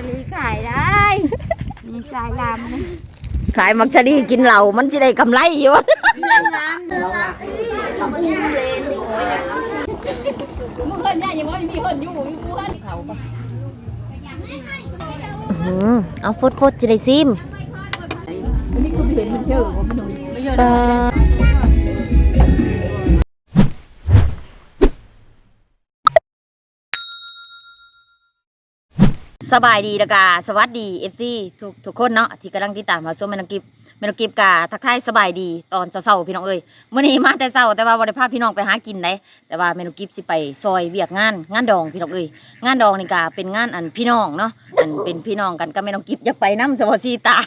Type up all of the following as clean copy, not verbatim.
ลีขายได้มีสายลำนะขายมักชะดีกินเหล้ามันจะได้กำไรอยู่งามเด้อทำบุญเลนดิโอ้ยมึงเพิ่นได้ยังว่ามีเพิ่นอยู่มีเพิ่นเขาปะเอาฟดจะได้ซิมนี่คือเห็นมันเชื่อว่ามันหนุ่มไม่เยอะสบายดีแล้วก็สวัสดี FC ทุกคนเนาะที่กำลังติดตามมาชมแม่น้องกิฟกะทักทายสบายดีตอนเช้าๆพี่น้องเอ้ยมื้อนี้มาแต่เช้าแต่ว่าบ่ได้พาพี่น้องไปหากินได้แต่ว่าแม่น้องกิฟสิไปซอยเวียกงานดองพี่น้องเอ้ยงานดองนี่ก็เป็นงานอันพี่น้องเนาะอันเป็นพี่น้องกันก็แม่น้องกิฟอยากไปนำเฉพาะสีตา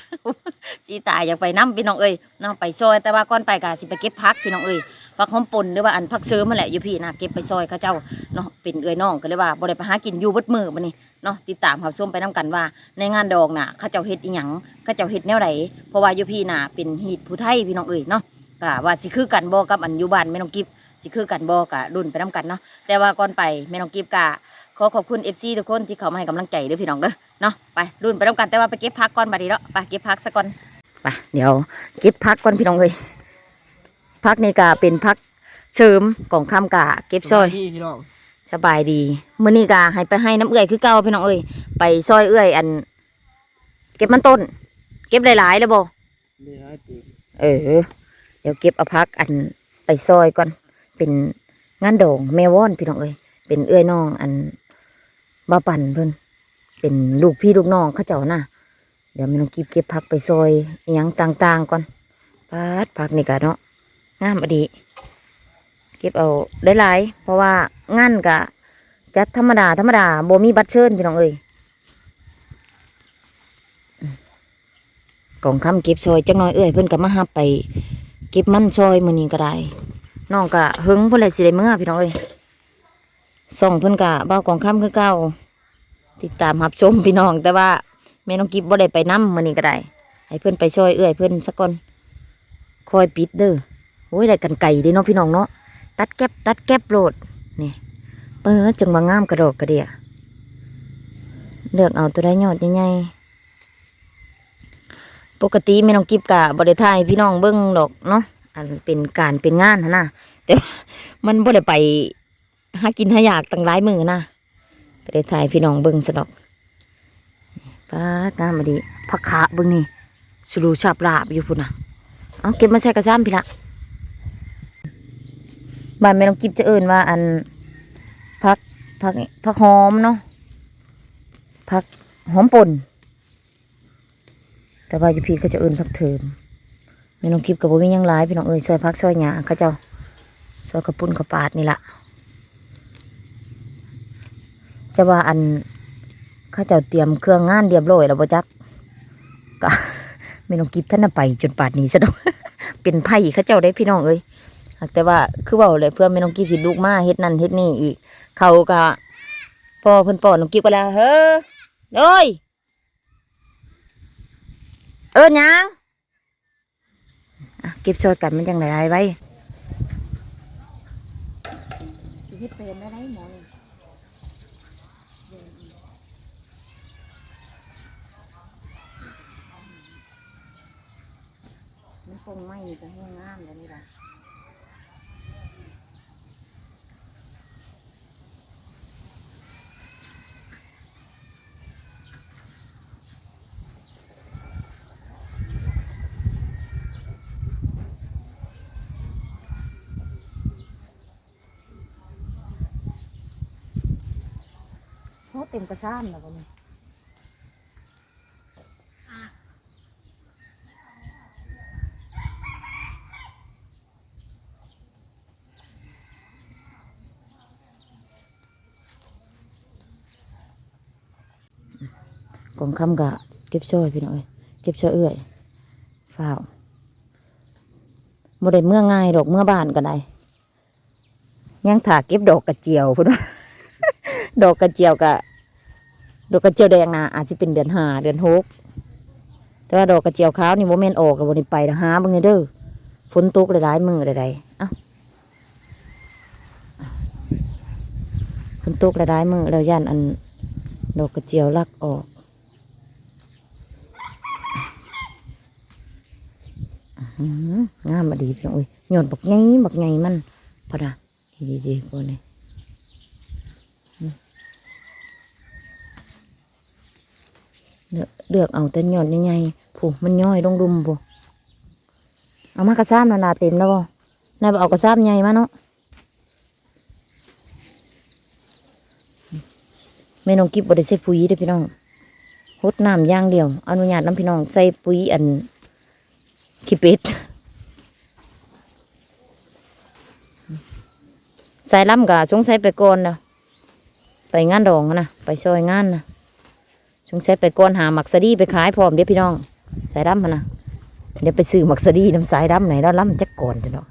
สีตาอยากไปนำพี่น้องเอ้ยเนาะไปซอยแต่ว่าก่อนไปก็สิไปเก็บผักพี่น้องเอ้ยผักหอมป่นหรือว่าอันผักเสริมนั่นแหละอยู่พี่นะเก็บไปซอยเขาเจ้าเนาะเป็นเอ้ยน้องก็เลยว่าบ่ได้ไปหากินอยู่เบิดมื้อบัดนี้เนาะติดตามรับชมไปนํกันว่าในงานดองน่ะเขาเจ้าเฮ็ดอีหยังเขาเจ้าเฮ็ดแนวใดเพราะว่าอยู่พี่น่ะเป็นฮีตผู้ไทยพี่น้องเอ้ยเนาะก็ว่าสิคือกันบ่กับอันอยู่บ้านแม่น้องกิฟสิคือกันบ่ก็รุ่นไปนํกันเนาะแต่ว่าก่อนไปแม่น้องกิฟก็ขอขอบคุณ FC ทุกคนที่เข้ามาให้กำลังใจเด้อพี่น้องเด้อเนาะไปรุ่นไปนํกันแต่ว่าไปเก็บผักก่อนบัดนี้เนาะไปเก็บผักซะก่อนไปเดี๋ยวเก็บผักก่อนพี่น้องเอ้ยผักนี่ก็เป็นผักเสริมของคำกะเก็บซอยพี่น้องสบายดีมื้อนี้ก็ให้ไปให้น้ำเอื้อยคือเก่าพี่น้องเอ้ยไปซอยเอื้อยอันเก็บมันต้นเก็บหลายๆแล้วบ่เดี๋ยวเก็บเอาพักอันไปซอยก่อนเป็นงานดองแม่ว่อนพี่น้องเอ้ยเป็นเอื้อยน้องอันบ่ปั่นเพิ่นเป็นลูกพี่ลูกน้องเขาเจ้าน่ะเดี๋ยวแม่น้องกิบเก็บพักไปซอยอิหยังต่างๆก่อนพักนี่ก็เนาะงามอดีเก็บเอาหลายๆเพราะว่างานก็จัดธรรมดาบ่มีบัตรเชิญพี่น้องเอ้ยกองคำเก็บซอยจักน้อยเอ้ยเพิ่นก็มาหับไปเก็บมันซอยมื้อนี้ก็ได้น้องก็หึงเพิ่นเลยสิได้มื้อพี่น้องเอ้ยส่องเพิ่นก็เบากองคำคือเก่าติดตามรับชมพี่น้องแต่ว่าแม่น้องกิฟบ่ได้ไปนำมื้อนี้ก็ได้ให้เพิ่นไปซอยเอ้ยเพิ่นสักก่อนคอยปิดเด้อโอ้ยได้กันไก่เด้เนาะพี่น้องเนาะตัดแก็บโลดนี่เปิดจังว่างามกระโดดกระเดียเลือกเอาตัวได้ยอดใหญ่ๆปกติแม่น้องกิฟกะบ่ได้ถ่ายพี่น้องเบิ่งดอกเนาะอันเป็นงานนะแต่มันบ่ได้ไปหากินหาอยากตั้งหลายมื้อนะก็ได้ถ่ายพี่น้องเบิ่งซะดอกป้างามมาดีผักขาเบิ่งนี่สุรูชับลาบอยู่พุ่นน่ะเอาเก็บมาใส่กระซ้ำพี่ละบ้านแม่น้องกิฟจะเอิ้นว่าอันผักหอมเนาะผักหอมป่นแต่ว่าอยู่พี่ก็จะเอิ้นผักเถิมแม่น้องกิฟกับบ่มีหยังหลายพี่น้องเอ้ยซอยผักซอยหญ้าเขาเจ้าซอยกระปุ่นกระปาดนี่ล่ะจะว่าอันเขาเจ้าเตรียมเครื่องงานเรียบร้อยแล้วบ่จักก็แม่น้องกิฟท่านน่ะไปจนป่านนี้ซะดอก เป็นไผเขาเจ้าได้พี่น้องเอ้ยแต่ว่าคือเว้าเลยเพื่อแม่น้องกิฟสิลูกมาเฮ็ดนั่นเฮ็ดนี่อีกเขาก็พ่อเพิ่นป้อนน้องกิฟก็แล้วเฮ้อเอ้ยหยังเก็บช่วยกันมันจังไรไว้เฮ็ดเป็นได้หมอมันคงไม่จะแห้งงามเลยนี่ล่ะโหเต็มกระซ้ำแล้ววันนี้กองคำกะเก็บช่วยพี่น้อยเก็บช่วยเอื้อยฝ้าวบ่ได้เมื่อง่ายดอกเมื่อบ้านก็ได้ยังถากเก็บดอกกระเจียวพุ่นว่า ดอกกระเจียวแดงนะอาจจะเป็นเดือน5 เดือน6แต่ว่าดอกกระเจียวขาวนี่โมเมนต์ออกกับวันนี้ไปหาเบิ่งเด้อฝนตกหลายๆมื้อใดๆเอ้าฝนตกหลายๆมื้อแล้วย่านอันดอกกระเจียวลักออก งามมาดีพี่น้องเอ้ยหยอดบักไงมันพอดะดีๆพวกนี้เลือกเอาแต่หยอดใหญ่ๆผู้มันย่อยลงดุมผู้เอามากระซ้ำนาเต็มแล้วบ่นายไปเอากระซ้ำใหญ่มาเนาะแม่น้องกิ๊บบ่ได้ใส่ปุ๋ยเด้อพี่น้องรดน้ำอย่างเดียวอนุญาตน้ำพี่น้องใส่ปุ๋ยอันขี้เป็ดใส่ล้ำกะสงสัยไปก่อนนะไปงานดองนะไปซอยงานนะสงสัยไปก่อนหาหมักสะดีไปขายพร้อมเดี๋ยวพี่น้องใส่ล้ำนะเดี๋ยวไปซื้อหมักสะดีน้ำสายล้ำไหนแล้วล้ำจักก่อนจ้ะเนาะ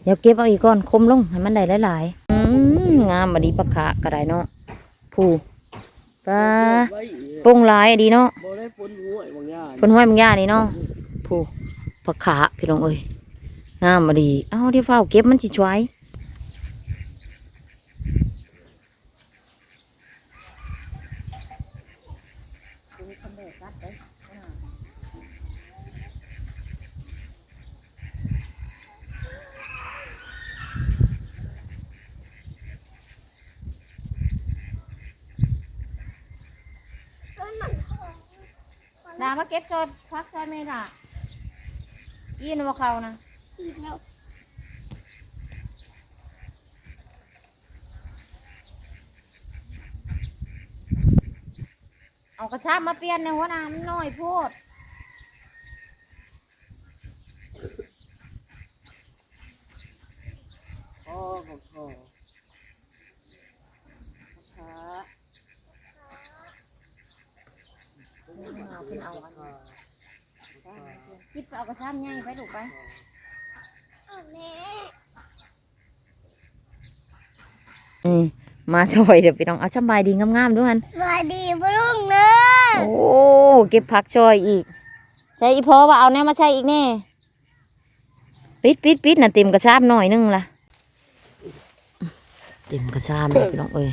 เดี๋ยวเก็บเอาอีกก้อนคมลงให้มันได้หลายๆงามมาดีปะขะกระไดเนาะผู้ปลาปงลายดีเนาะปนห้วยบางย่านี่เนาะผู้ปะขะพี่น้องเอ้ยงามมาดีเอาเดี๋ยวเฝ้าเก็บมันสิช่วยดามาเก็บซอยพักซอยไม่ค่ะยีนว่าเขานะเอากระชากมาเปลี่ยนในหัวน้ำน้อยโพดคิดไปเอากระชากง่ายไปถูกไปมาช่วยเดี๋ยวพี่น้องเอาสบายดีงามๆด้วยกันสวัสดีพ่อลุงเนยโอ้เก็บผักช่วยอีกใช่อีพอว่าเอาแน่มาใช่อีกแน่ปิดน่ะเต็มกระชากหน่อยนึงล่ะเต็มกระชากเลยพี่น้องเอ้ย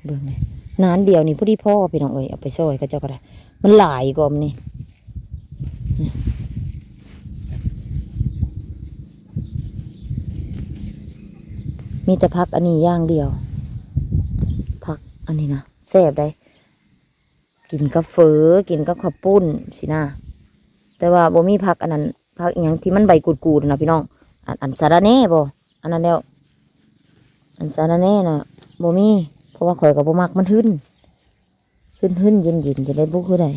เบิ่งนี่นานเดียวนี่พอดีพ่อพี่น้องเอ้ยเอาไปช่วยก็เจ้าก็ได้มันหลายกว่ามันนี่มีแต่พักอันนี้ย่างเดียวพักอันนี้นะแซ่บได้กินกาแฟกินกับข้าวปุ้นสินะแต่ว่าบ่มีพักอันนั้นพักอีกอย่างที่มันใบกูดๆนะพี่น้องอันสาระแน่บ่อันนั้นแล้วอันสาระแน่น่ะบ่มีเพราะว่าข่อยกับบ่มักมันหึ่นเย็นจะได้บุกคือใด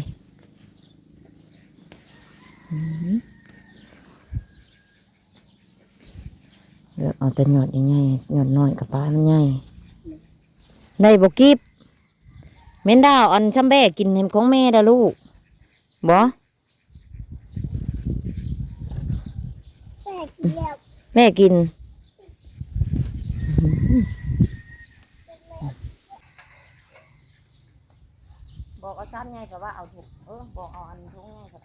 เลือกเอาแต่หยอดใหญ่ๆหยอดน้อยกับปลามันใหญ่ได้บ่กิบเม้นดาวอันช่ำแบ่กินเห็มของแม่ดาลูกบ่แม่กินบอกเอาซ้ำไงกับว่าเอาถูกบอกเอาอันทุกไงกับ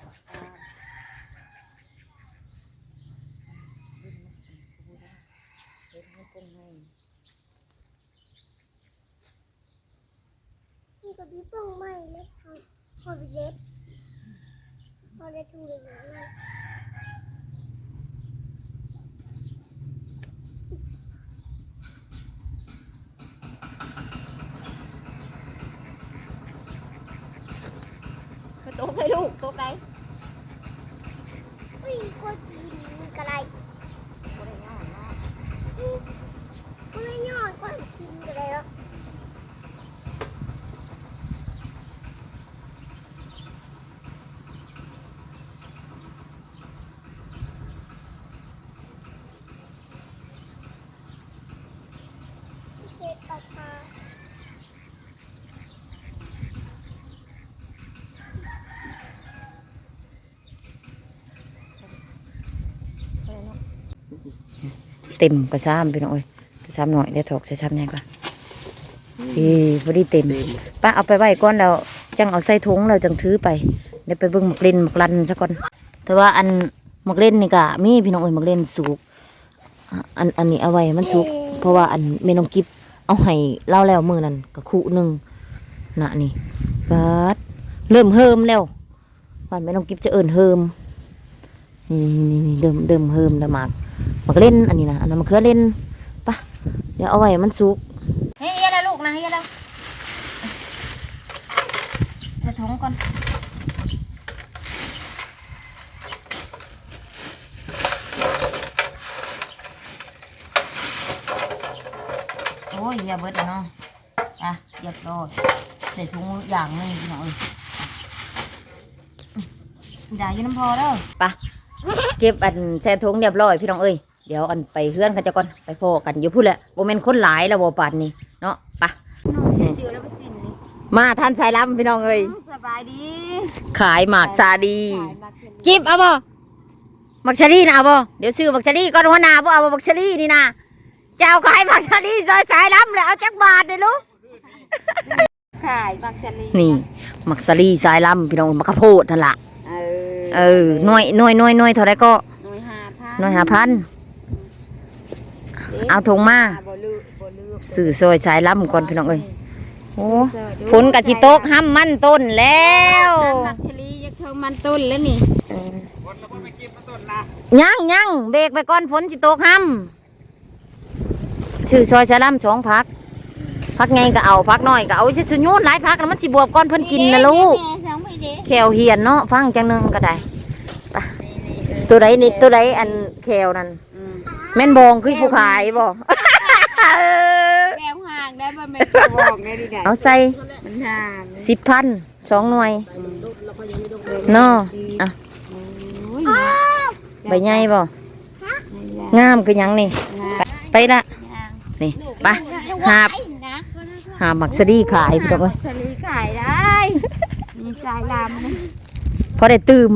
นี่ก็พี่ป้องไม่เลยพอเล็กพอได้ถูกเลยโต๊ะไปลูกโต๊ะไปอุ้ยก็กินกระไรก็ไม่ย่อนก็กินกระไรแล้วเด็ดออกมาเต็มกระซ้ำไปหน่อยกระซ้ำหน่อยได้ถกจะซ้ำไงกว่าพอดีเต็มป้าเอาไปไว้ก้อนแล้วจังเอาใส่ถุงแล้วจังถือไปเดี๋ยวไปเบิ่งหมกเล่นหมกลันซะก่อนแต่ว่าอันหมกเล่นนี่ก็มีพี่น้องเอ้ยหมกเล่นสุกอันนี้เอาไว้มันสุกเพราะว่าอันเมน้องกิฟเอาให้เล่าแล้วมือนั่นก็คู่หนึ่งน่ะนี่เบิด เริ่มเฮิมแล้ววันไม่ต้องกิบจะเอิญเฮิมนี่เดิมเฮิมแล้วมักเล่นอันนี้นะอันนั้นมะเขือเล่นปะเดี๋ยวเอาไว้มันสุกเฮ้ยแล้วลูกนะเฮ้ยแล้วจะถุงก่อนโอ้ยอย่าเบิดเนาะอ่ะเรียบร้อยใส่ถุงอย่างนึงหน่อยอย่าอยู่น้ำพอเด้อปะเก็บอันแช่ถุงเรียบร้อยพี่น้องเอ้ยเดี๋ยวอันไปเฮือนกันจะก่อนไปพอกันอยู่พูดแหละโมเมนคนหลายแล้วบ่ปานนี้เนาะปะมาท่านสายล้ำพี่น้องเอ้ยสบายดีขายหมากซาดีกิบเอาบ่หมักชะลีนะเอาบ่เดี๋ยวซื้อหมักชะลีก่อนหัวหน้าบ่เอาหมักชะลีนี่นะเจ้าขายหมักชะลีซอยสายล้ำเลยเอาจักบาทเลยลูกขายมักชะลีนี่หมักชะลีสายล้ำพี่น้องมักข้าวโพดนั่นล่ะหน่วยเท่าไรก็หน่วย5,000เอาถุงมาสื่อซอยสายล้ำก่อนพี่น้องเอ้ยโอ้ฝนกะจิตกห้ำมันต้นแล้วมักชะลีจะเทิงมันต้นแล้วนี่ยังเบรกไปก่อนฝนจิตกห้ำสื่อซอยสายล้ำ2 พักไงก็เอาพักน้อยก็เอาจะสุญญ์หลายพักแล้วมันสิบวบก่อนเพิ่นกินนะลูกแขวเหียนเนาะฟังจังนึงก็ได้ตัวใดนี่ตัวใดอันแขวนั่นแม่นบองคือผู้ขายบ่แก้วห่างได้บ่แม่นบอกได้ดิได้เอาใส่มันห่าง 10,000 2 หน่วยเนาะอ่ะใบใหญ่บ่งามคือหยังนี่ไปละนี่ไปหาบหมักสลีขายพี่น้องเอ้ยสลีขายได้มีสายลำนะพอได้ตื่ม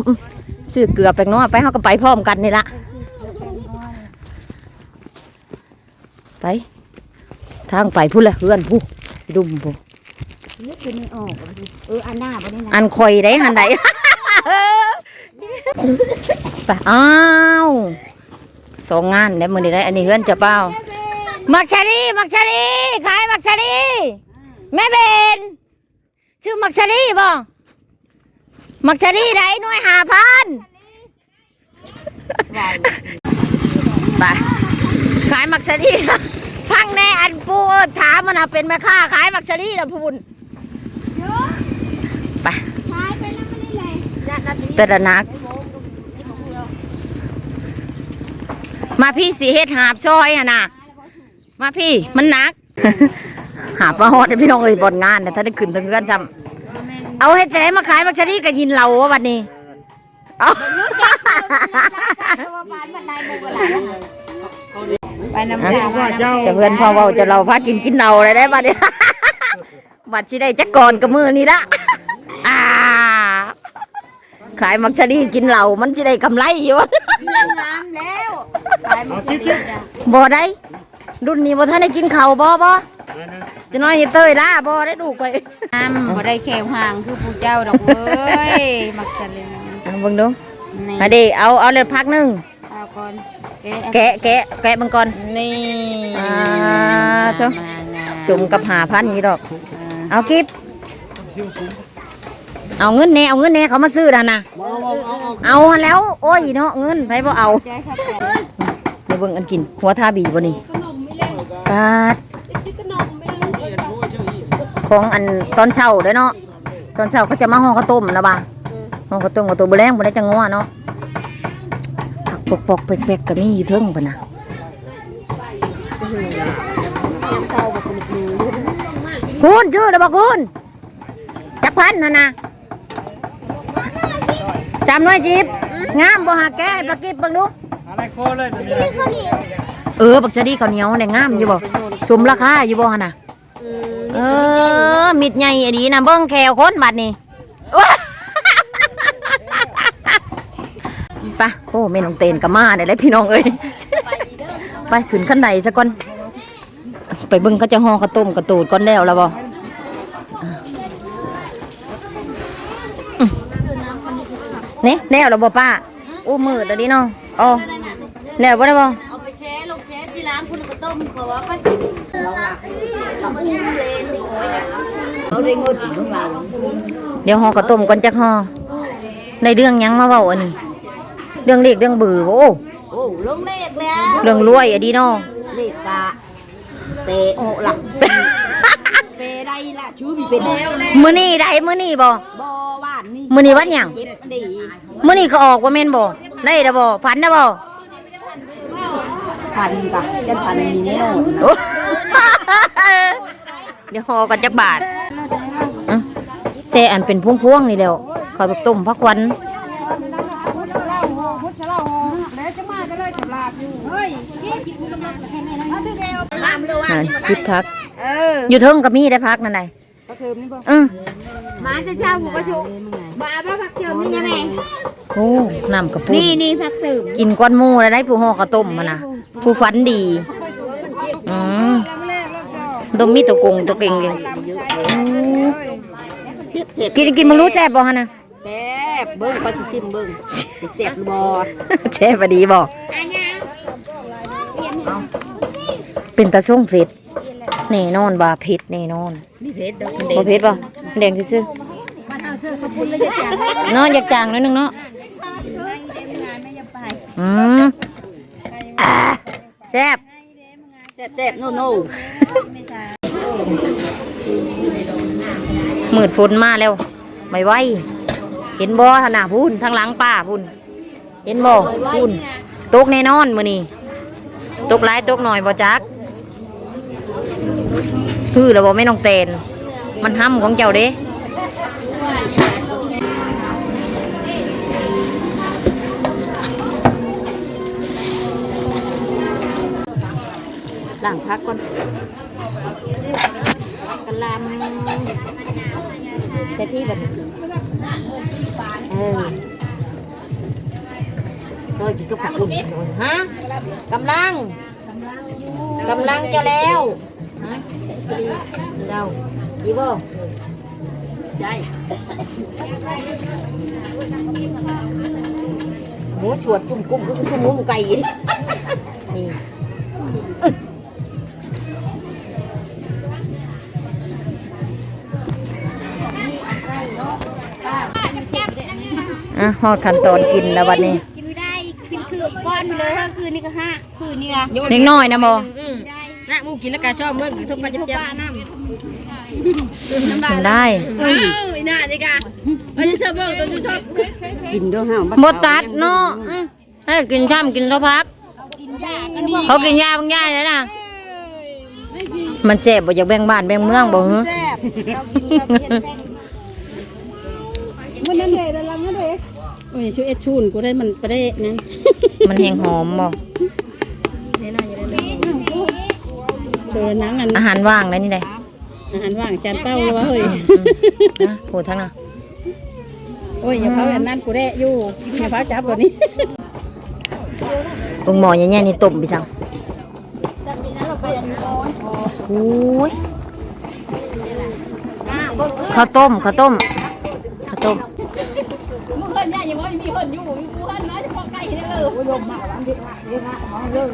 ซื้อเกลือแป้งนัวไปเฮาก็ไปพร้อมกันนี่ละไปทางไปพูดละเฮือนผู้ดุมผู้นี่คือไม่ออกอันหน้าบ่ได้นะอันคอยได้หันใดไปอ้าว2 งานแล้วมื้อนี้ได้อันนี้เฮือนจะเป้ามักชะลีขายมักชะลีแม่เบนชื่อมักชะลีบ่มักชะลีได้หน่วย5,000ไปขายมักชะลีพังแน่อันปูถามมันเป็นแม่ค้าขายมักชะลีนะพูนไปแต่ละนักมาพี่สีเฮ็ดหาบซอยฮะนะมาพี่มันหนักหาบมาฮอดพี่น้องเอ้ยบนงานเนี่ยถ้าได้ขึ้นถึงกันจำเอาให้แต่ไหนมาขายมักชะลีกับยินเราวันนี้ไปน้ำจะเพื่อนพ่อเว้าจะเราพากินเราอะไรได้บ้าเนี่ยบัดที่ได้จักก่อนกับมือนี่ละขายมักชะลีกินเหล้ามันจะได้กำไรอยู่งามแล้วขายมักชะลีบ่ได้รุ่นนี้บ่ท่านได้กินข้าวบ่จะน้อยเฮ็ดเตยล่ะบ่ได้ดูก่อยบ่ได้แขวห่างคือผู้เจ้าดอกเว้ยมักชะลีเบิ่งดูมาดิเอาเลยพักนึงเอาก่อนแกะบังก่อนนี่เท่าสุ่มกับ5,000นี่ดอกเอากิบเอาเงินแน่เขามาซื้อนะเอาแล้วโอ้ยเนาะเงินไปบ่เอาเดี๋ยวเบิ่งอันกินหัวทาบีบ่นี่ปาดของอันตอนเช้าเด้อเนาะตอนเช้าเขาจะมาห่อข้าวต้มนะบ่าห่อข้าวต้มกับตัวบ่แรงบ่ได้จังงัวเนาะปอกๆเปกๆก็มีอยู่เทิงพุ่นน่ะคุณชื่อเด้อบ่คุณจักพันนะจำไว้จิบงามบ่หาแก้ปลากิบบังดูอะไรโคเลยบักจะดีข้าวเหนียวเนี่ยงามอยู่บ่สมราคาอยู่บ่ฮะน่ะมิดใหญ่ดีนะเบิ้งแขวคนบัดนี้ไปโอ้แม่น้องเตนกับมาเนี่ยแหละพี่น้องเอ้ยไปขึ้นขั้นใดซะก่อนไปเบิ้งก็จะห่อข้าวต้มกระตูดก่อนแล้วบ่นี่แล้วเราบ่ป้าอู้มืดเดี๋ยวนี้น้องอ๋อแล้วบ่ได้บ่เอาไปแช่ลงแช่ จ๊จีร้านคุณก็ต้มเขาว่าก็เขาไม่เลนดิโอ้ยเขาได้เงินถึงเรา เดี๋ยวห่อกระต้มก่อนจักห่อในเรื่องหยังมาเว้าอันนี้เรื่องเลขเรื่องเบือโอ้ โอ้ลงเลขแล้ว เรื่องรวยอะดีเนาะ เลขกะเปโอหลักเปได้ละชื่อมีเป็นแล้ว มื้อนี้ได้มื้อนี้บ่ บ่ว่านนี่ มื้อนี้วันหยัง เก็บดี มื้อนี้ก็ออกว่าแม่นบ่ได้เด้อบ่ฝันนะบ่ พันกับกันพันมีแน่นอน โอ้ เดี๋ยวห่อกันจักบาทอ่ะแซ่อันเป็นพวงๆนี่แล้วข้าวต้มผักหวานคิดพักอยู่เทิงกับมีได้พักนั่นไงมาจะเช้าผมก็ชุบ้าพักเติมนี่ไงแม่ โอ้น้ำกระปุก นี่พักเติม กินก้อนหมูแล้วได้ผู้ห่อข้าวต้มมานะผู้ฝันดีดมมีตัวกงตัวเก่งเลยกินมันรู้แซ่บบ่ฮะนะ แซ่บเบิ้งก็สิซิมเบิ้งแซ่บบ่ แซ่บดีบ่เป็นตาส่งเผ็ดแน่นอนบ่าเผ็ดแน่นอน มีเพชรดอก บ่เผ็ดบ่แดงซื่อๆเนาะอยากจางนิดนึงเนาะแซ่บ แซ่บโน่ มืดฝนมาแล้วไม่ไหวเห็นบ่ทางหน้าพูนทางหลังป้าพูนเห็นบ่พูนตกแน่นอนมื้อนี้ตกหลายตกหน่อยบ่จักคือแล้วบ่แม่น้องเตนมันห้ำของเจ้าเด้ล้างพักก่อนกะลำใส่พี่แบบซอยกินกับผักอุ่นฮะกำลังจะแล้วฮะเดาดีบ่ได้หมูฉวดจุ่มกุ้มก็คือซุ่มหมูไก่นี่ ฮอดขั้นตอนกินแล้ววันนี้ กินไม่ได้กินคือก้อนเลยถ้าคืนนี้ก็ห้าคืนนี้อะ เล็กน้อยนะโม น่ะมูกินแล้วกาชอบเมื่อกี้ทุกคนจะเจ็บน้ำ กินได้ อ้าวอีน่าดิกาเราจะชอบเมื่อตัวจะชอบกินด้วยฮะ บดตัดเนาะให้กินช่ำกินข้าวพักเขากินยาบางยาเลยนะมันเจ็บบ่อยากแบ่งบ้านแบ่งเมืองบ่ฮะ แซ่บเรากินกับเผ็ดแป้ง มันนั่นเลยแล้วนั่นเลยโอ้ยช่วยเอ็ดชูนกูได้มันประเด็นนั้น มันแห้งหอมบ่ ตัวนังอัน อาหารว่างแล้วนี่เลย อาหารว่างจานเป้าแล้ววะเฮ้ย นะพูดทั้งน่ะ โอ้ยอย่าเผาอันนั้นกูได้อยู่อย่าเผาจับตัวนี้ ลุงหมอแย่ๆนี่ต้มไปสั่งโอ้ยข้าวต้มมึงเคยเนี่ยยังว่ามีคนอยู่มีกูหันน้อยจะพอใกล้นี่เลยโอ้ยลมมาแล้วนี่ค่ะน้องเยอะ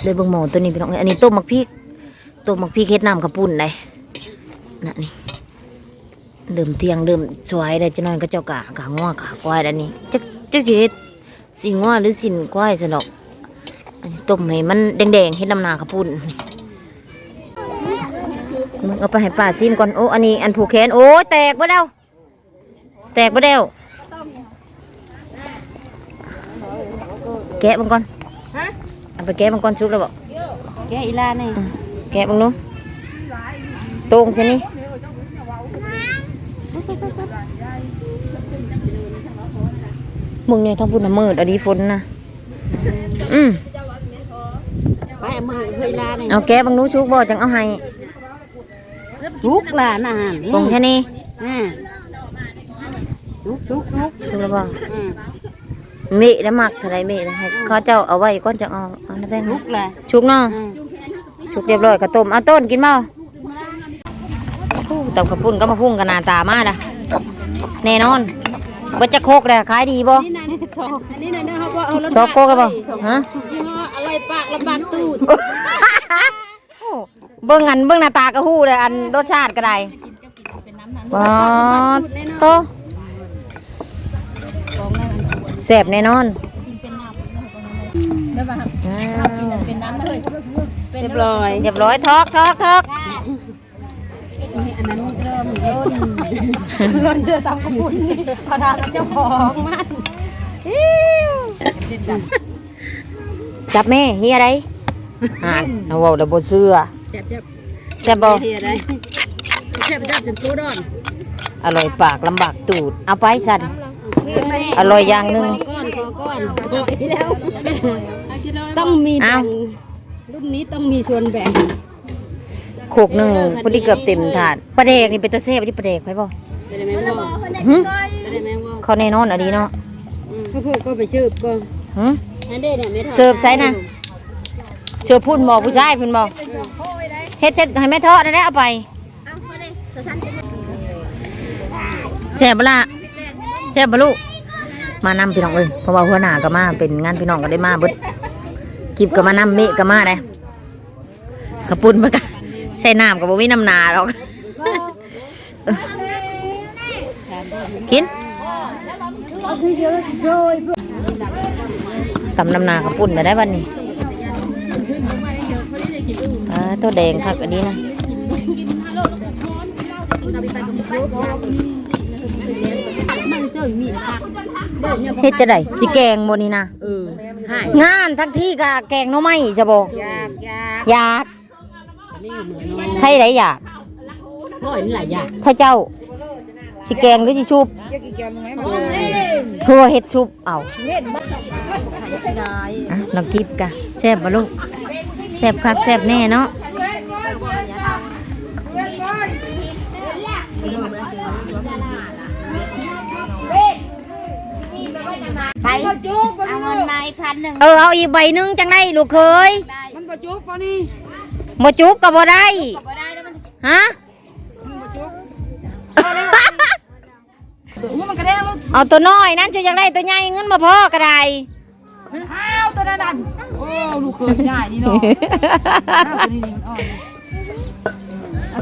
เลยเบิ่งหมอตัวนี้พี่น้องอันนี้ต้มมักพริกเฮ็ดน้ำกระปุ่นเลยน่ะนี่เดิมเตียงเดิมสวยได้จะน้อยก็เจ้ากะง้อขาควายอันนี้จักสิเฮ็ดสิง้อหรือสินควายซะดอกอันนี้ต้มให้มันแดงๆเฮ็ดน้ำนากระปุ่นเอาไปให้ป้าซิมก่อนโอ้อันนี้อันผูกแขนโอ้แตกบ่แล้วแกะมันก่อนเอาไปแกะมันก่อนชุกแล้วบ่ แกอีลานี่ แกะมันนู้ตรงใช่นี่มึงเนี่ยทั้งพุ่นน่ะมืดอันนี้ฝนนะไปมือเวลานี่ เอาแกะบางนู้ชุกบ่จังเอาให้ ลุกล่ะนะฮะ ตรงแค่นี้ ลุก ชุกแล้วบ่เมะแล้วมักเท่าไรเมะให้เขาเจ้าเอาไว้ก่อนจะเอาน้ำแป้ง ลุกล่ะ ชุกเนาะชุกเรียบร้อยกระต้มเอาต้นกินบ่ตำกระปุ่นก็มาพุ่งกันนาตามาละแน่นอน บ่จะโคกเลยขายดีบ่ นี่นั่นชอบอันนี้นั่นนะครับว่าเอารถ ชอบโคกกันบ่ฮะ ยี่ห้ออร่อยปากลำบากตูด โอ้เบิ่งอันเบิ่งหน้าตาก็ฮู้เลยอันรสชาติก็ได้ว้าโตแซ่บแน่นอน ได้ป่ะครับ อ่า เอากินอันเป็นน้ำนะเฮ้ยเป็น เรียบร้อยทอก อันนั้นเริ่มร่นเจอตามกระปุนนี่พอดาเจ้าของมัน จับแม่เฮียอะไรเอาเว้าแล้วบ่เชื่อ เจ็บ แซ่บบ่ เฮียได้เจ็บจนตัวร้อน อร่อยปากลำบากตูดเอาไปสั่นอร่อยอย่างหนึง ก้อนแล้วต้องมีแบ่งรุ่นนี้ต้องมีส่วนแบ่ง โขกหนึงพอดีเกือบเต็มถาดปลาแดกนี่เป็นตะเซ่บที่ปลาแดกไปบ่ ได้ไหมว่า หึ ได้ไหมว่า เขาแน่นอนอันนี้เนาะ ข้าวโพดก็ไปซื้อก็ หึ อันเด้เนี่ยไม่ทอด เสิร์ฟไซนะเชื่อพุ่นบอกผู้ชายพุ่นบอกเฮ็ดให้แม่ทอดได้เอาไปแช่บละแช่บลูกมานำพี่น้องเอ้ยเพราะว่าหัวหน้าก็มาเป็นงานพี่น้องก็ได้มาเบิดกิบก็มานำเมะก็มาได้กระปุ่นมันก็ใส่น้ำกับบ่มีน้ำหนาหรอกกินตำน้ำหนากระปุ่นมาได้วันนี้ตัวแดงคักอันนี้นะเฮ็ดจะได้สิแกงโมนี่นะงานทั้งที่กะแกงหน่อไม้จะบอกอยากไทยไหนอยาก พ่อนี่หลายอย่าง ถ้าเจ้าสิแกงหรือสิชุบเพื่อเฮ็ดชุบเอาลองกิบกะแซ่บบ่ลูกแซ่บคักแซ่บแน่เนาะไปเอาเงินมาอีก1,000 เอาอีกใบหนึงจังได้ลูกเคย มันบ่จุกป่ะนี่ บ่จุบก็บ่ได้ บ่ได้แล้วมัน ฮะ บ่จุก เอาตัวน้อยนั่นจะอยากได้ตัวใหญ่เงินมาพอก็ได้ อ้าวตัวนั้นโอ้ลูกเคยใหญ่นี่เนาะ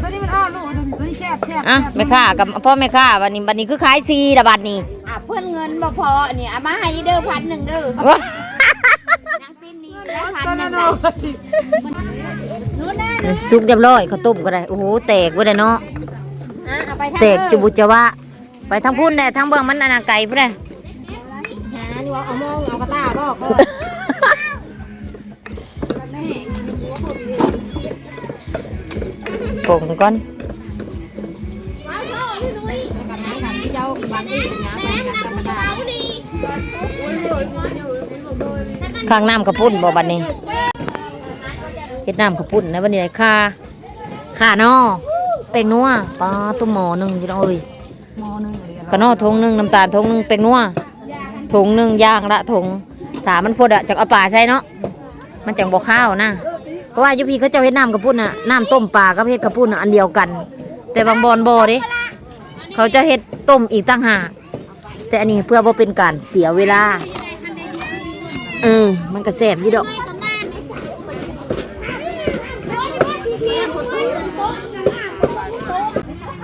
ตัวนี้มันอ่อนลูกตัวนี้แซ่บ อ่ะแม่ค้ากับพ่อแม่ค้าวันนี้คือขายซีละบัดนี้ เพื่อนเงินบ่พอนี่เอามาให้เด้อ1,000เด้อ ว้า นังตีนนี่แล้ว1,000 สุกเรียบร้อยข้าวต้มก็ได้โอ้โหแตกเว้ยเนาะ เอาไปทาง แตกจุบุจะวะไปทางพุ่นได้ทางเบื้องมันอนาไก่พุ่นได้ หานี่ว่าเอามองเอากระตาบ่ก็ โป่งก่อน เจ้าบางทีหาไปธรรมดา ข้างน้ำกระปุ่นบ่บัดนี้เฮ็ดน้ำกระปุ่นนะวันนี้ค่านอเป็งนัวปลาตุ้มหม้อหนึงพี่น้องเอ้ยกระนอทงหนึงน้ำตาลทงหนึงเป็งนัวถุงหนึงย่างละถุงถามันฟดอะจากเอาปลาใช่เนาะมันจังบ่ข้าวนะเพราะว่าอยู่พี่เขาเจ้าเฮ็ดน้ำกระปุ่นน่ะน้ำต้มปลากับเฮ็ดกระปุ่นน่ะอันเดียวกัน แต่บางบอนบ่เด้เขาจะเฮ็ดต้มอีกต่างหากแต่อันนี้เพื่อบ่เป็นการเสียเวลามันก็แซ่บอยู่ดอก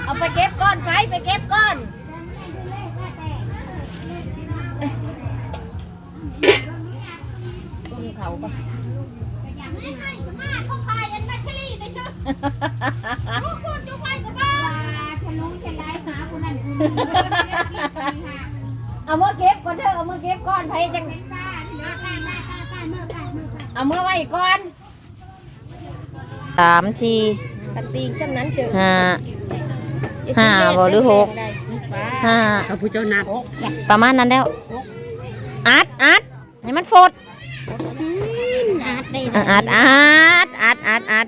เอาไปเก็บก่อนไปเก็บก่อนเขาปะเอามาเก็บก่อนเถอะเอามาเก็บก่อนไผจังเอามาไว้ก่อน3 ที ตัดตีช่ำนั้นเจอ 5บ่หรือ6 เอาผู้เจ้านับ 5ประมาณนั้นแล้วอัดให้มันฟด อาดได้ อัด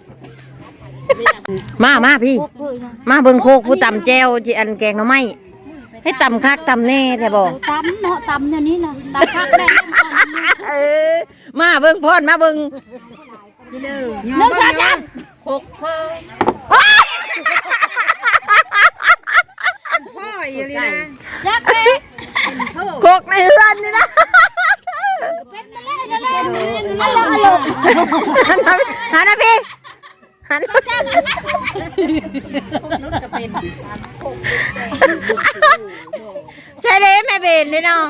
มาพี่มาเบิ่งโคกผู้ตำแจวที่อันแกงหน่อไม้ให้ตำคักตำแน่แท้บ่ ตำเนาะตำอย่างนี้นะตำพักได้ มาเบิ่งพอดมาเบิ่ง 1 2 3 โคกเพิ่มพ่ออีหลีนะ ยักษ์เลย โคกในเรือนนี่นะหันนะพี่หันใช่เลยแม่เบนนี่เนาะ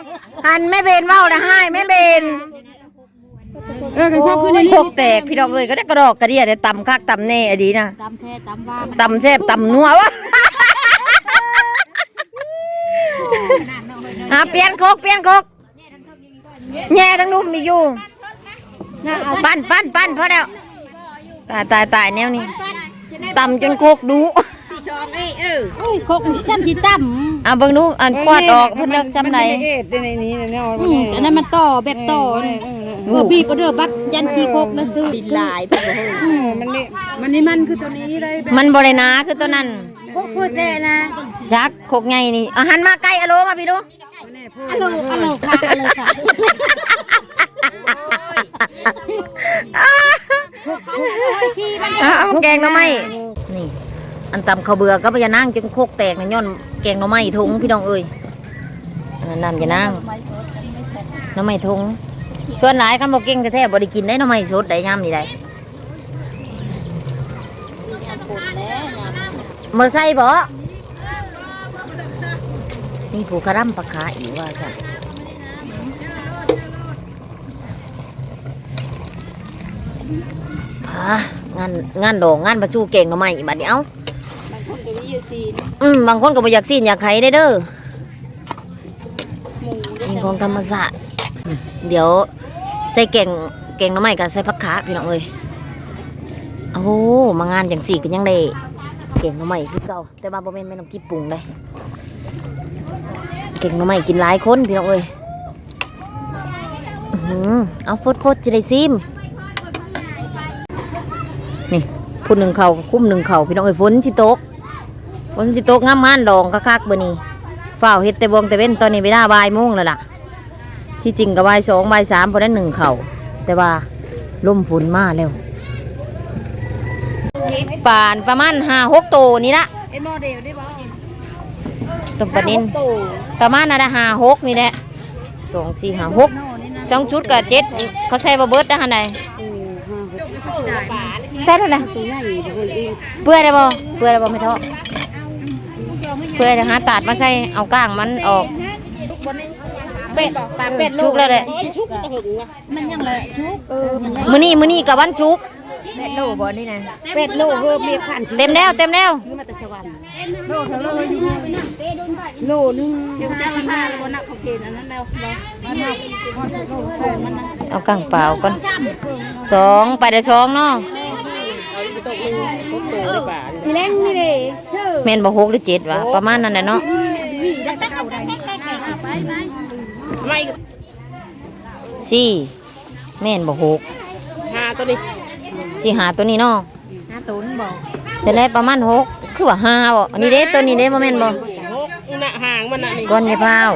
หันแม่เบนเว้านะให้แม่เบนโคกแตกพี่ดอกเลยก็ได้กระดอกกระเดียได้ตำคักตำแน่อดีนะตำแท้ตำว่าตำแซ่บตำนัววะเปลี่ยนโคกแง่ทั้งนุ่มมีอยู่ปั้นพอแล้วตายแนวนี้ตำจนโคกดูโคกซ้ำที่ต่ำเบิ่งดูอันควาดออกเพิ่นเลิกซ้ำไหนอันนั้นมันต่อแบบต่อบีบก็เด้อบัดยันขี้โคกแล้วซื้อหลายมันคือตัวนี้เลยมันบ่ได้หนาคือตัวนั้นโคกพูดแต่นะยักษ์โคกใหญ่นี่หันมาใกล้อโลมาพี่ดูอโลค่ะแกงหน่อไม้นี่อันตำข้าวเบื่อก็ไปยานั่งจนโคกแตกในย้อนแกงหน่อไม้ทงพี่น้องเอ้ยนั่นจะนั่งหน่อไม้ทงส่วนหลายคำบอกเก่งแท้ๆบ่ได้กินได้หน่อไม้สดได้ย่ำนี่ได้บ่ใส่บ่นี่ผูกระร่ำปลาขาอีกว่าจ้ะงานดองงานประชูเก่งหน่อไม้บัดนี้เอ้าบางคนก็มีอยากซีนบางคนก็บ่อยากซีนอยากไข่ได้เด้อนี่ของธรรมศาสตร์เดี๋ยวใส่เก่งหน่อไม้กับใส่ผักขาพี่น้องเอ้ยโอ้โหมางานจังสี่ก็ยังได้เก่งหน่อไม้คือเก่าแต่ว่าบ่แม่นไม่ต้องกินปรุงได้เก่งหน่อไม้กินหลายคนพี่น้องเอ้ยเอาฟดจะได้ซิมนี่พูดหนึ่งเข่าคุ้มหนึ่งเข่าพี่น้องเอ้ยฝนสิตกงามงานดองคักๆเบอร์นี้ฝ้าวเฮ็ดแต่บวงแต่เว้นตอนนี้เวลาบ่ายโมงแล้วล่ะที่จริงกับบ่าย2บ่าย3พอได้หนึ่งเข่าแต่ว่าลมฝนมาแล้วป่านประมาณ5-6 โตนี่ละเอ็นโมเดลได้บ่ตรงประเด็นประมาณน่ะ5-6นี่แหละ2 4 5 6 2ชุดกับ7เขาใส่บ่เบิดได้หั่นใดใช่แล้วนะเปื่อยได้บ่ไม่ท้อเปื่อยนะฮะตัดมาใส่เอาก้างมันออกเป็ดชุกแล้วแหละมันยังเลยชุกมื้อนี้กับวันชุกเป็ดโลบ่นี่นะเป็ดโลเพิ่มมีขันเต็มแล้วซื้อมาแต่สวรรค์โลเท่าโลนึงเดี๋ยวจะ15แล้วบ่นักของเกณฑ์อันนั้นแล้วเอาก้างเปล่าก่อน2ไปได้2เนาะแรงนี่เลยแม่นบ่6หรือ7วะประมาณนั้นแหละเนาะ4แม่นบ่6 5ตัวนี้4 5ตัวนี้เนาะ5ตัวนี่บ่แต่ได้ประมาณ6คือว่า5บ่อันนี้เด้ตัวนี้เด้บ่แม่นบ่น่ะห่างมันน่ะนี่ก้อนยะพร้าว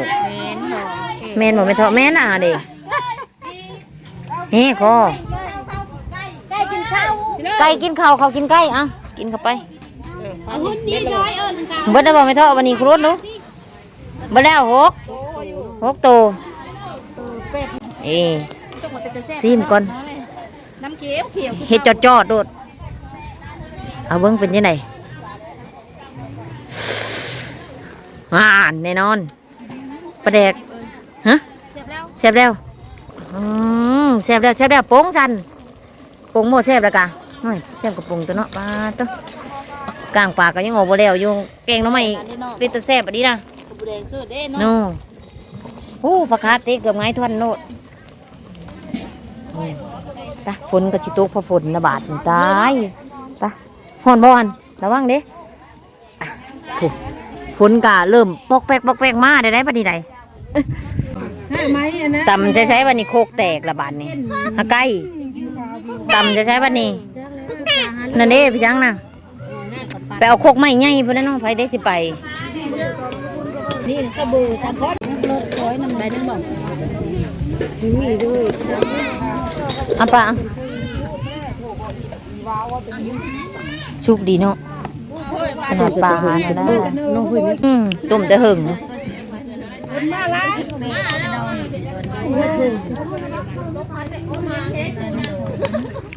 แม่นบ่แม่นเถาะแม่นน่ะเด้เฮ้คอไก่กินข้าวเขากินไก่อ่ะกินเข้าไปเบิดได้บ่แม่เถาะวันนี้ครูดดูเบิดแล้ว6ตัวซิมก่อนน้ำเขียวเฮ็ดจอดโดดเอาเบิ่งเป็นยังไงแน่นอนปลาแดกฮะแซ่บแล้วแซ่บแล้วโป่งสันโป่งโม่แซ่บแล้วกะแซ่บกับโป่งตัวเนาะปลาตัวกลางปากก็ยังออกบ่แล้วอยู่แกงน้ำไม่เป็นตัวแซ่บอันนี้นะโน่โอ้ปลาคาเตะเกือบไงทวนโน่ตาฝนก็ชิตกพอฝนระบาดตายตาห่อนบอนระวังเด้ฝนกะเริ่มปอกแปกมาได้ปะนี่ใดตำใช้วันนี้โคกแตกระบาดนี่ใกล้ตำใช้วันนี้นั่นเด้พี่จังนะไปเอาโคกไม้ใหญ่พอได้น้องไฟได้สิไปนี่ก็เบอร์3 0รถร้อยนำได้นึงบ่มีด้วยอ่ะปะชุกดีเนาะขนาดปลาหาได้ต้มแต่หึง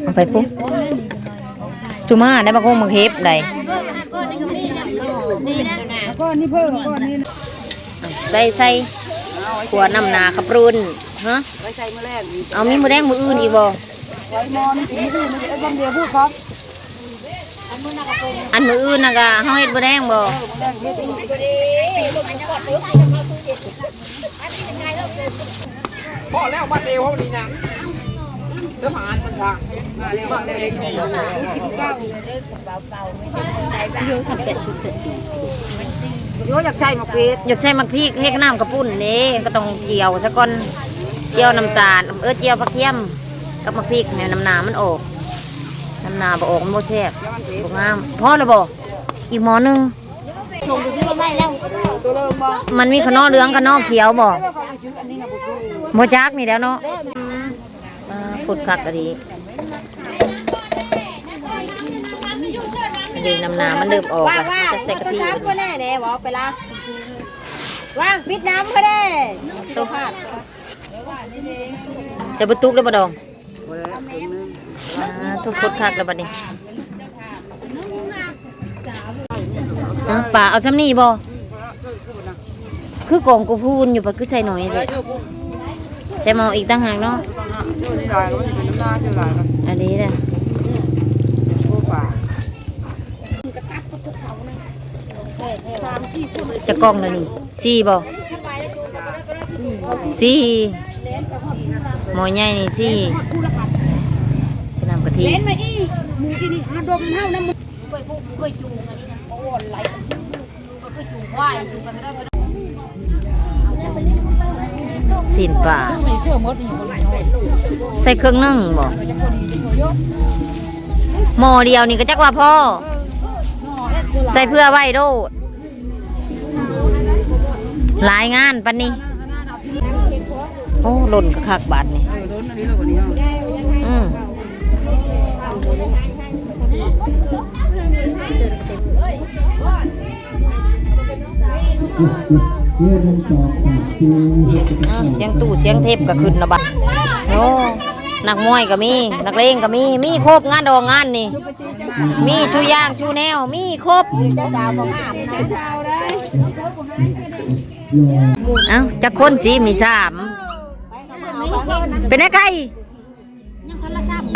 เอาไปปุ๊บจุมาได้บักฮงบักเฮ็บได้ ก้อนนี่เพิ่มก้อนนี่ ใส่ขวดน้ำนาขับรุนฮะ ไว้ใส่มื้อแรก เอามีมือแดงมืออื่นอีกบ่ ไว้มอนกินมื้อมันไอ้บางเดียวพูดครับ อันมืออื่นน่ะก็เฮาเฮ็ดมือแดงบ่ พอแล้วมาเร็วเขานี่นะเดี๋ยวผ่านมันทางมาเร็วเอง โยอยากใช้มะเขือ อยากใช้มักพริกเฮ็ดน้ำกระปุ้นนี่ก็ต้องเจียวซะก่อนเจียวน้ำตาลเจียวผักเทียมกับมักพริกเนี่ยน้ำหนามันออกน้ำหนาบ่ออกมันบ่แซ่บบ่งามพอแล้วบ่อีกหม้อนึง ส่งไปซื้อมาใหม่แล้ว ตัวเริ่มบ่ มันมีขนอเหลืองขนอเขียวบ่บ่จักนี่แล้วเนาะพุดคักก็ดีเด็กน้ำหนามันเริ่มออกแล้วจะใส่กะทิ ก็แน่แน่บอกไปละว่างปิดน้ำก็ได้ ตุ๊กใส่บะตุกแล้วบ่ดองทุกพุดคักแล้วบัดนี้ป่าเอาซ้ำนี่บ่คือกองกูพูนอยู่ปะคือใส่หน่อยเลยใส่หมออีกตั้งหากเนาะ ตัวนี้หลายมันจะเป็นน้ำหน้าเท่าไหร่ครับ อันนี้นะ โอ้ป่า จะกล้องเลยนี่สี่บ่สี่หมอใหญ่นี่สี่ใส่น้ำกะทิ เล่นมาอีหมูที่นี่หาดมเท่าน้ำมัน สินป่าใส่เครื่องนึ่งบ่หม้อเดียวนี่ก็จักว่าพ่อใส่เพื่อไว้โดดหลายงานปันนี้โอ้หล่นกระคักบาทนี่ โดนอันนี้เราคนนี้เอา อืมเสียงตู้เสียงเทปก็ขึ้นนะบัดโอ้นักมวยก็มีนักเลงก็มีครบงานดองงานนี่มีชูย่างชูแนวมีครบ เจ้าสาวบอกงามนะ เอ้าจะคนสีมีสามเป็นไงไก่ ยังทันละซ้ำ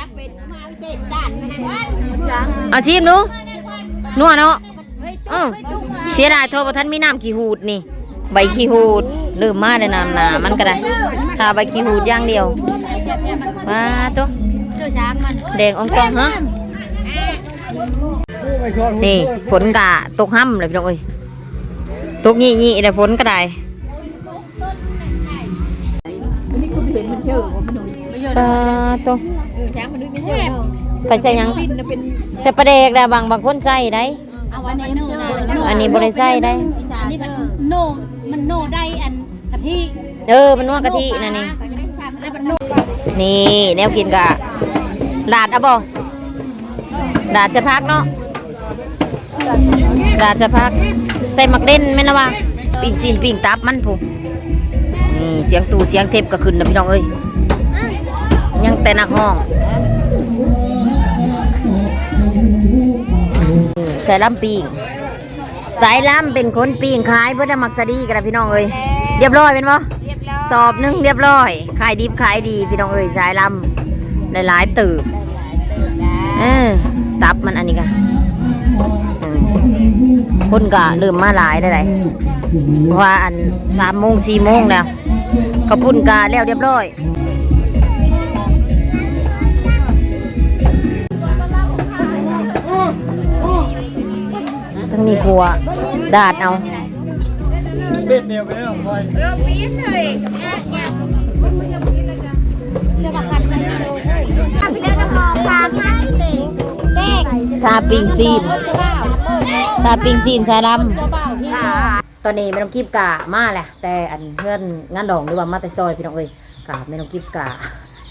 ยักเป็นมาเจ็ดด่านไม่ได้ว่า เอาชิมดูนัวเนาะเสียดายโทรบ่ทันมีน้ำขี้หูดนี่ใบขี้หูดลืมมาได้น้ำหนามันก็ได้ถ้าใบขี้หูดอย่างเดียวว้าตัว เจ้าช้างมัน แดงอองตองฮะนี่ฝนกะตกห้ำเลยพี่น้องเอ้ยตกยี่แต่ฝนก็ได้ตัว ช้างมันดูไม่ใช่ ไปใส่หยังใส่ปลาแดกได้บางคนใส่ได้ เอาวันนี้โน่ อันนี้บ่ได้ใส่ได้ อันนี้มันโน่มันโน่ได้อันกะทิ มันนัวกะทินั่นนี่ แล้วมันโน่ นี่แนวกินกะดาดเอาบ่ดาดจะพักเนาะดาดจะพักใส่หมักเด่นแม่นละว่าปิ้งซีนปิ้งตับมันผู้นี่เสียงตู้เสียงเทปก็ขึ้นนะพี่น้องเอ้ยยังแต่นักห้องใส่ลำปิ้งสายลำเป็นคนปิ้งขายเพื่อมักสะดีกันนะพี่น้องเอ้ยเรียบร้อยเป็นบ่สอบหนึงเรียบร้อยขายดิบขายดีพี่น้องเอ้ยสายลำหลายๆตื่นตับมันอันนี้กันคนกะเริ่มมาหลายได้เลยเพราะว่าอัน3 โมง 4 โมงแล้วกระปุ่นกะแล้วเรียบร้อยทั้งนี้ครัวดาดเอา เป็นเดียวไปแล้วคอย จะมากันเลยพี่เดินมาขอฟังให้เด็กเด็ก ทาปิงซีนสายลำตอนนี้ไม่ต้องกิบกะมาแหละแต่อันเพื่อนงานดองหรือว่ามาแต่ซอยพี่น้องเอ้ยกะไม่ต้องกิบกะ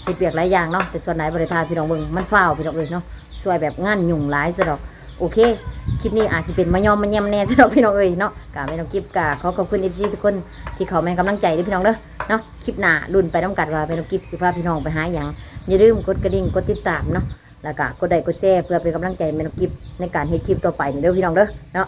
เปียกหลายอย่างเนาะแต่ส่วนไหนบริทายพี่น้องเบิ่งมันฝ้าวพี่น้องเอ้ยเนาะสวยแบบงานยุ่งหลายซะดอก โอเคคลิปนี้อาจจะเป็นมายอมมาแยมแน่สำหรับพี่น้องเอ้ยเนาะกะแม่น้องกิฟกะขอบคุณ FC ทุกคนที่เขาแม่กำลังใจด้วยพี่น้องเด้อเนาะคลิปหน้ารุ่นไปน้ำกัดว่าแม่น้องกิฟสิพาพี่น้องไปหาอย่างอย่าลืมกดกระดิ่งกดติดตามเนาะแล้วก็กดไลค์กดแชร์เพื่อเป็นกำลังใจแม่น้องกิฟในการเฮ็ดคลิปต่อไปเด้อพี่น้องเด้อเนาะ